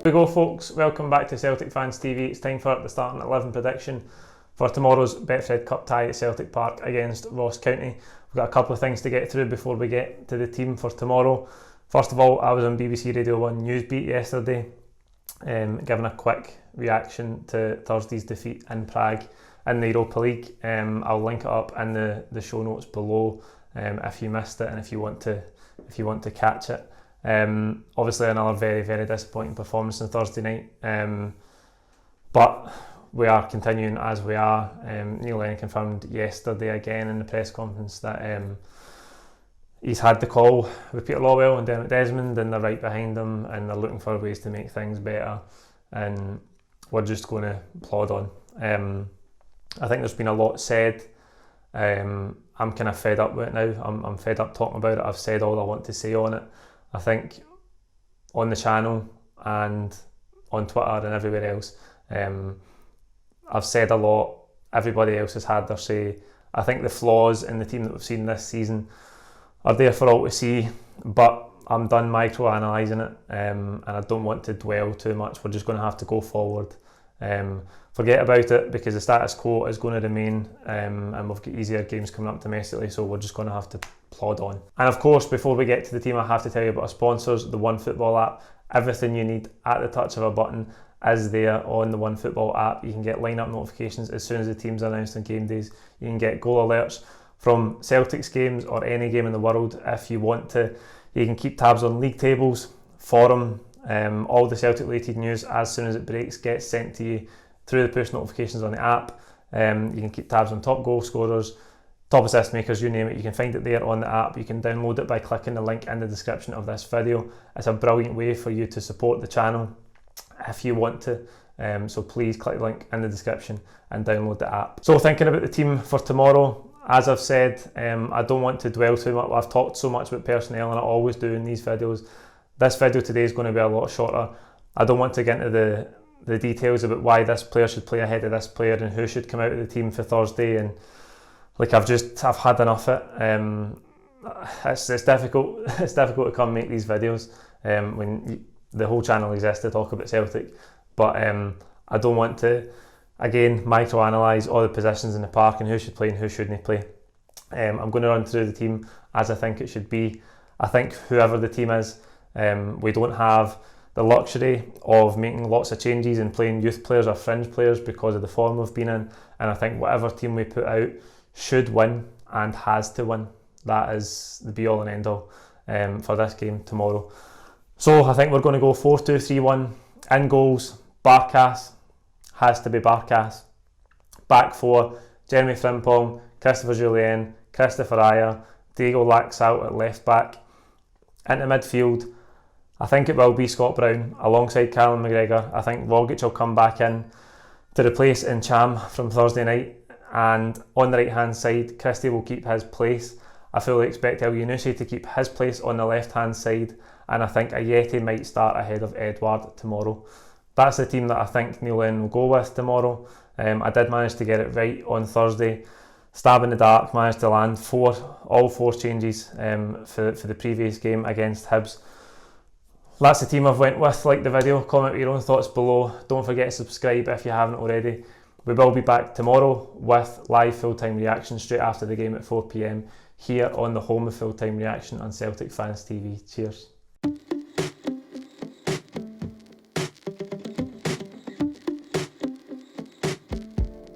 we go, folks. Welcome back to Celtic Fans TV. It's time for the starting 11 prediction for tomorrow's Betfred Cup tie at Celtic Park against Ross County. We've got a couple of things to get through before we get to the team for tomorrow. First of all, I was on BBC Radio 1 Newsbeat yesterday, giving a quick reaction to Thursday's defeat in Prague in the Europa League. I'll link it up in the show notes below if you missed it and if you want to catch it. Obviously another very, very disappointing performance on Thursday night, but we are continuing as we are. Neil Lennon confirmed yesterday again in the press conference that he's had the call with Peter Lawwell and Dermot Desmond, and they're right behind him and they're looking for ways to make things better, and we're just going to plod on. I think there's been a lot said. I'm kind of fed up with it now. I'm fed up talking about it. I've said all I want to say on it. I think on the channel and on Twitter and everywhere else, I've said a lot. Everybody else has had their say. I think the flaws in the team that we've seen this season are there for all to see, but I'm done micro-analysing it, and I don't want to dwell too much. We're just going to have to go forward. Forget about it, because the status quo is going to remain, and we've got easier games coming up domestically, so we're just going to have to plod on. And of course, before we get to the team, I have to tell you about our sponsors, the OneFootball app. Everything you need at the touch of a button is there on the OneFootball app. You can get line-up notifications as soon as the team's announced on game days. You can get goal alerts from Celtic's games or any game in the world if you want to. You can keep tabs on league tables, forum, all the Celtic related news as soon as it breaks gets sent to you through the push notifications on the app. You can keep tabs on top goal scorers, top assist makers, you name it. You can find it there on the app. You can download it by clicking the link in the description of this video. It's a brilliant way for you to support the channel if you want to. So please click the link in the description and download the app. So thinking about the team for tomorrow, as I've said, I don't want to dwell too much. I've talked so much about personnel, and I always do in these videos. This video today is going to be a lot shorter. I don't want to get into the details about why this player should play ahead of this player and who should come out of the team for Thursday, and like I've had enough of it. It's difficult. It's difficult to come make these videos when the whole channel exists to talk about Celtic, but I don't want to again micro-analyse all the positions in the park and who should play and who shouldn't play. I'm going to run through the team as I think it should be. I think whoever the team is, we don't have the luxury of making lots of changes and playing youth players or fringe players because of the form we've been in, and I think whatever team we put out should win and has to win. That is the be all and end all for this game tomorrow. So I think we're going to go 4-2-3-1. In goals, Barkas, has to be Barkas. Back four, Jeremy Frimpong, Christopher Jullien, Christopher Ajer, Diego Laxalt at left back. Into midfield, I think it will be Scott Brown alongside Callum McGregor. I think Rogic will come back in to replace Encham from Thursday night, and on the right hand side, Christie will keep his place. I fully expect El Yunusi to keep his place on the left hand side, and I think Ajeti might start ahead of Edouard tomorrow. That's the team that I think Neil Lennon will go with tomorrow. I did manage to get it right on Thursday. Stab in the dark, managed to land all four changes for the previous game against Hibs. That's the team I've went with. Like the video, comment your own thoughts below. Don't forget to subscribe if you haven't already. We will be back tomorrow with live full-time reaction straight after the game at 4 PM here on the home of full-time reaction on Celtic Fans TV. Cheers.